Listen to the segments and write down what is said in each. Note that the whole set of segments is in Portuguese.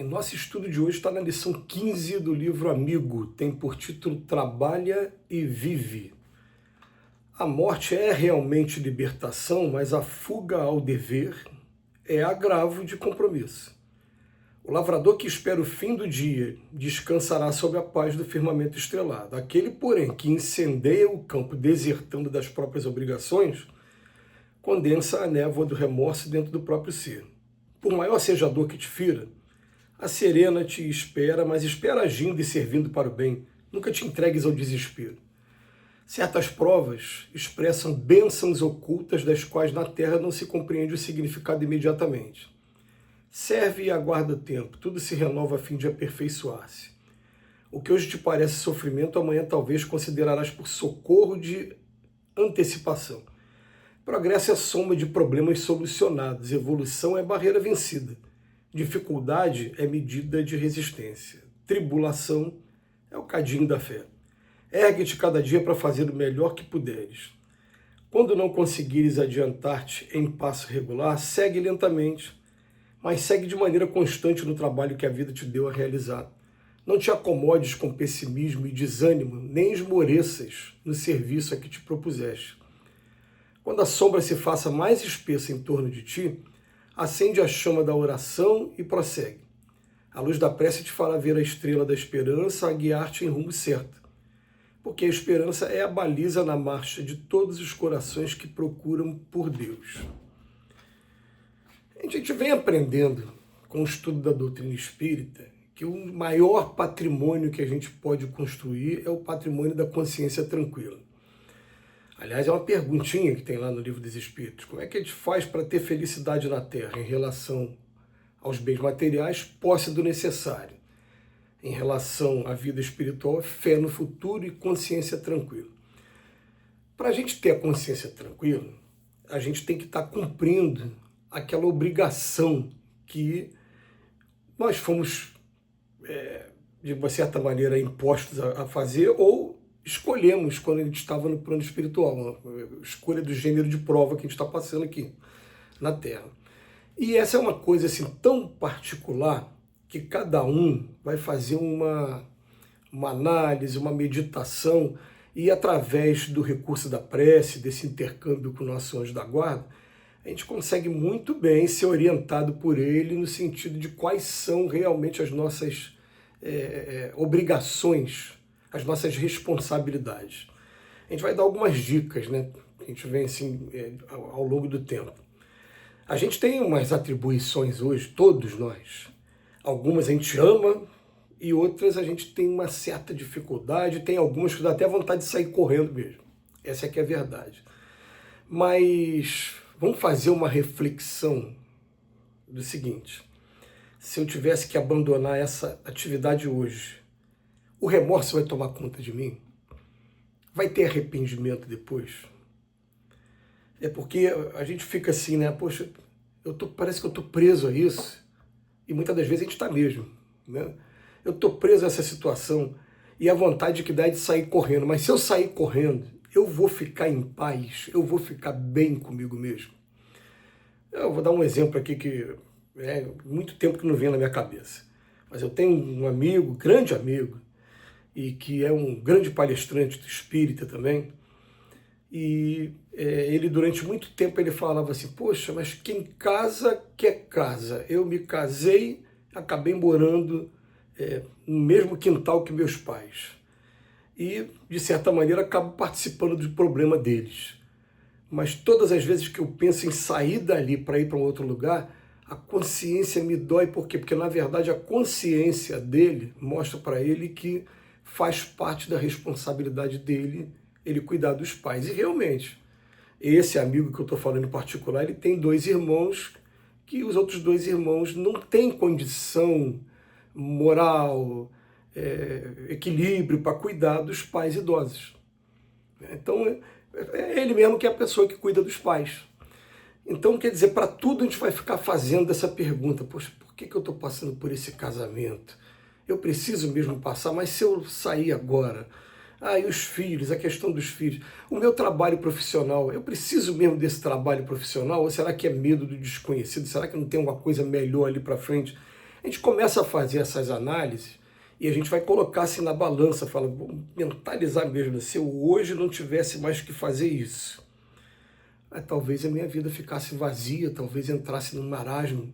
nosso estudo de hoje está na lição 15 do livro Amigo, tem por título Trabalha e Vive. A morte é realmente libertação, mas a fuga ao dever é agravo de compromisso. O lavrador que espera o fim do dia descansará sob a paz do firmamento estrelado. Aquele, porém, que incendeia o campo desertando das próprias obrigações, condensa a névoa do remorso dentro do próprio ser. Por maior seja a dor que te fira, a serena te espera, mas espera agindo e servindo para o bem. Nunca te entregues ao desespero. Certas provas expressam bênçãos ocultas das quais na terra não se compreende o significado imediatamente. Serve e aguarda o tempo, tudo se renova a fim de aperfeiçoar-se. O que hoje te parece sofrimento, amanhã talvez considerarás por socorro de antecipação. Progresso é soma de problemas solucionados, evolução é barreira vencida. Dificuldade é medida de resistência. Tribulação é o cadinho da fé. Ergue-te cada dia para fazer o melhor que puderes. Quando não conseguires adiantar-te em passo regular, segue lentamente, mas segue de maneira constante no trabalho que a vida te deu a realizar. Não te acomodes com pessimismo e desânimo, nem esmoreças no serviço a que te propuseste. Quando a sombra se faça mais espessa em torno de ti, acende a chama da oração e prossegue. A luz da prece te fará ver a estrela da esperança a guiar-te em rumo certo, porque a esperança é a baliza na marcha de todos os corações que procuram por Deus. A gente vem aprendendo com o estudo da doutrina espírita que o maior patrimônio que a gente pode construir é o patrimônio da consciência tranquila. Aliás, é uma perguntinha que tem lá no Livro dos Espíritos. Como é que a gente faz para ter felicidade na Terra em relação aos bens materiais, posse do necessário? Em relação à vida espiritual, fé no futuro e consciência tranquila. Para a gente ter a consciência tranquila, a gente tem que estar cumprindo aquela obrigação que nós fomos, de uma certa maneira, impostos a fazer ou escolhemos quando a gente estava no plano espiritual, a escolha do gênero de prova que a gente está passando aqui na Terra. E essa é uma coisa assim tão particular que cada um vai fazer uma análise, uma meditação e através do recurso da prece, desse intercâmbio com o nosso anjo da guarda, a gente consegue muito bem ser orientado por ele no sentido de quais são realmente as nossas obrigações, as nossas responsabilidades. A gente vai dar algumas dicas, né? A gente vem assim ao longo do tempo. A gente tem umas atribuições hoje, todos nós. Algumas a gente ama e outras a gente tem uma certa dificuldade, tem algumas que dá até vontade de sair correndo mesmo. Essa é que é a verdade. Mas vamos fazer uma reflexão do seguinte: se eu tivesse que abandonar essa atividade hoje, o remorso vai tomar conta de mim? Vai ter arrependimento depois? É porque a gente fica assim, né? Poxa, parece que eu estou preso a isso. E muitas das vezes a gente está mesmo, né? Eu estou preso a essa situação e a vontade que dá é de sair correndo. Mas se eu sair correndo, eu vou ficar em paz, eu vou ficar bem comigo mesmo. Eu vou dar um exemplo aqui que é muito tempo que não vem na minha cabeça. Mas eu tenho um amigo, grande amigo, e que é um grande palestrante espírita também, e ele durante muito tempo ele falava assim: poxa, mas quem casa quer casa. Eu me casei, acabei morando no mesmo quintal que meus pais. E, de certa maneira, acabo participando do problema deles. Mas todas as vezes que eu penso em sair dali para ir para um outro lugar, a consciência me dói. Por quê? Porque, na verdade, a consciência dele mostra para ele que faz parte da responsabilidade dele ele cuidar dos pais. E realmente, esse amigo que eu estou falando em particular, ele tem 2 irmãos que os outros 2 irmãos não têm condição moral, equilíbrio para cuidar dos pais idosos. Então, é ele mesmo que é a pessoa que cuida dos pais. Então, quer dizer, para tudo a gente vai ficar fazendo essa pergunta: poxa, por que eu estou passando por esse casamento? Eu preciso mesmo passar, mas se eu sair agora? E os filhos, a questão dos filhos. O meu trabalho profissional, eu preciso mesmo desse trabalho profissional? Ou será que é medo do desconhecido? Será que não tem uma coisa melhor ali para frente? A gente começa a fazer essas análises e a gente vai colocar assim na balança, fala, vou mentalizar mesmo, se eu hoje não tivesse mais que fazer isso, talvez a minha vida ficasse vazia, talvez entrasse num marasmo.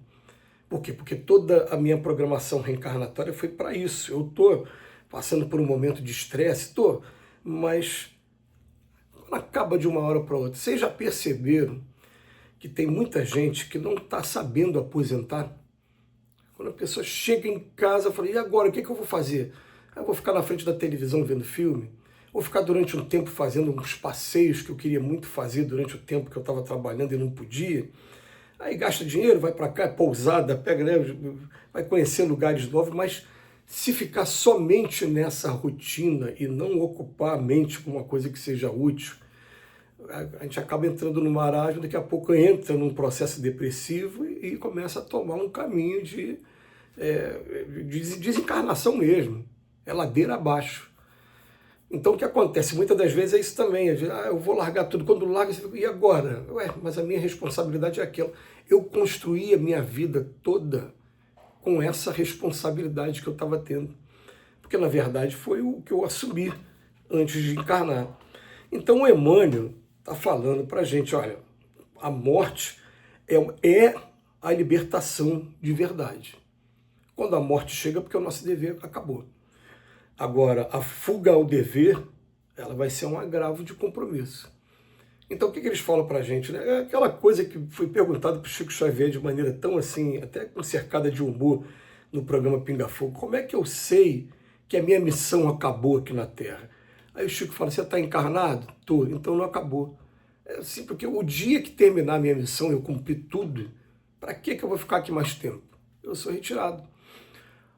Por quê? Porque toda a minha programação reencarnatória foi para isso. Eu estou passando por um momento de estresse, mas quando acaba de uma hora para outra. Vocês já perceberam que tem muita gente que não está sabendo aposentar? Quando a pessoa chega em casa, fala, e agora, o que eu vou fazer? Eu vou ficar na frente da televisão vendo filme? Vou ficar durante um tempo fazendo uns passeios que eu queria muito fazer durante o tempo que eu estava trabalhando e não podia? Aí gasta dinheiro, vai para cá, pousada, pega, né, vai conhecer lugares novos, mas se ficar somente nessa rotina e não ocupar a mente com uma coisa que seja útil, a gente acaba entrando no marasmo, daqui a pouco entra num processo depressivo e começa a tomar um caminho de desencarnação mesmo, é ladeira abaixo. Então o que acontece muitas das vezes é isso também, eu vou largar tudo, quando larga, e agora? Mas a minha responsabilidade é aquela. Eu construí a minha vida toda com essa responsabilidade que eu estava tendo, porque na verdade foi o que eu assumi antes de encarnar. Então o Emmanuel está falando para a gente, olha, a morte é a libertação de verdade. Quando a morte chega, porque o nosso dever acabou. Agora, a fuga ao dever, ela vai ser um agravo de compromisso. Então, o que eles falam para a gente? Né? É aquela coisa que foi perguntada para o Chico Xavier de maneira tão assim, até cercada de humor, no programa Pinga Fogo. Como é que eu sei que a minha missão acabou aqui na Terra? Aí o Chico fala, você está encarnado? Tô, então não acabou. É assim, porque o dia que terminar a minha missão, eu cumprir tudo, para que eu vou ficar aqui mais tempo? Eu sou retirado.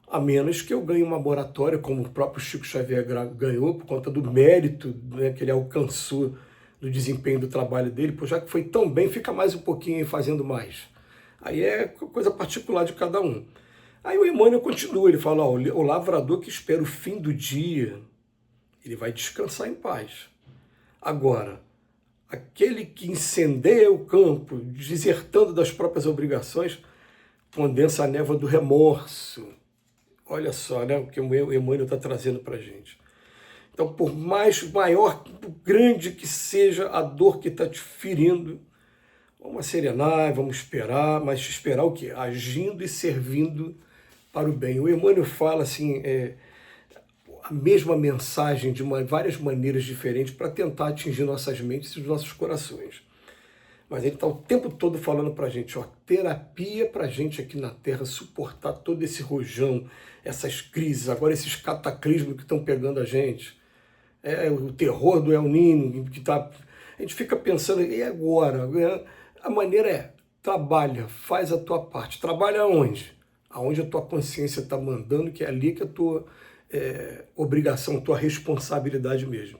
A menos que eu ganhe uma moratória, como o próprio Chico Xavier ganhou, por conta do mérito, né, que ele alcançou no desempenho do trabalho dele, pois já que foi tão bem, fica mais um pouquinho aí fazendo mais. Aí é coisa particular de cada um. Aí o Emmanuel continua, ele fala, o lavrador que espera o fim do dia, ele vai descansar em paz. Agora, aquele que incendeia o campo, desertando das próprias obrigações, condensa a névoa do remorso. Olha só, né, o que o Emmanuel está trazendo para a gente. Então, por mais maior, grande que seja a dor que está te ferindo, vamos serenar, vamos esperar, mas esperar o quê? Agindo e servindo para o bem. O Emmanuel fala assim, a mesma mensagem de várias maneiras diferentes para tentar atingir nossas mentes e os nossos corações. Mas ele está o tempo todo falando para a gente, terapia para a gente aqui na Terra suportar todo esse rojão, essas crises, agora esses cataclismos que estão pegando a gente. O terror do El Niño, que tá, a gente fica pensando, e agora? A maneira é, trabalha, faz a tua parte. Trabalha onde? Aonde a tua consciência está mandando, que é ali que a tua obrigação, a tua responsabilidade mesmo.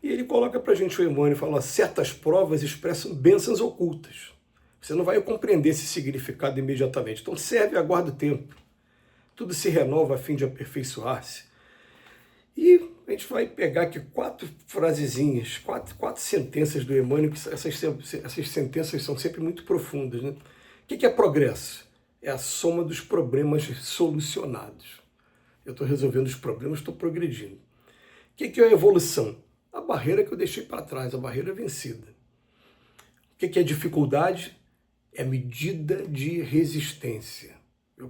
E ele coloca para a gente o Emmanuel e fala, certas provas expressam bênçãos ocultas. Você não vai compreender esse significado imediatamente. Então serve e aguarda o tempo. Tudo se renova a fim de aperfeiçoar-se. E a gente vai pegar aqui 4 frasezinhas, quatro sentenças do Emmanuel, que essas sentenças são sempre muito profundas. Né? O que é progresso? É a soma dos problemas solucionados. Eu estou resolvendo os problemas, estou progredindo. O que é a evolução? A barreira que eu deixei para trás, a barreira vencida. O que é dificuldade? É medida de resistência.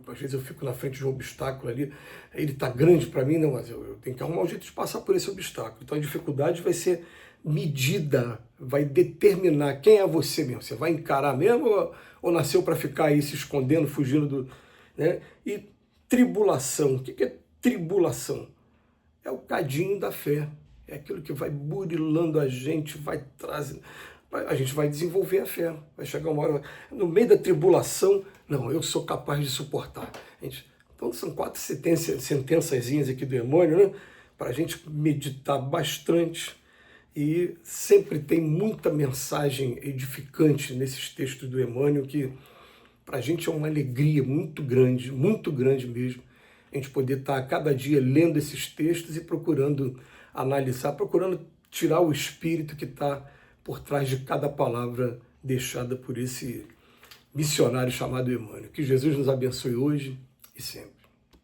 Às vezes eu fico na frente de um obstáculo ali, ele está grande para mim, não, mas eu tenho que arrumar um jeito de passar por esse obstáculo. Então a dificuldade vai ser medida, vai determinar quem é você mesmo. Você vai encarar mesmo ou nasceu para ficar aí se escondendo, fugindo do... Né? E tribulação, o que é tribulação? É o cadinho da fé, é aquilo que vai burilando a gente, vai trazendo... A gente vai desenvolver a fé, vai chegar uma hora, no meio da tribulação, não, eu sou capaz de suportar. Então são 4 sentençazinhas aqui do Emmanuel, né, para a gente meditar bastante, e sempre tem muita mensagem edificante nesses textos do Emmanuel, que para a gente é uma alegria muito grande mesmo, a gente poder estar a cada dia lendo esses textos e procurando analisar, procurando tirar o espírito que está por trás de cada palavra deixada por esse missionário chamado Emmanuel. Que Jesus nos abençoe hoje e sempre.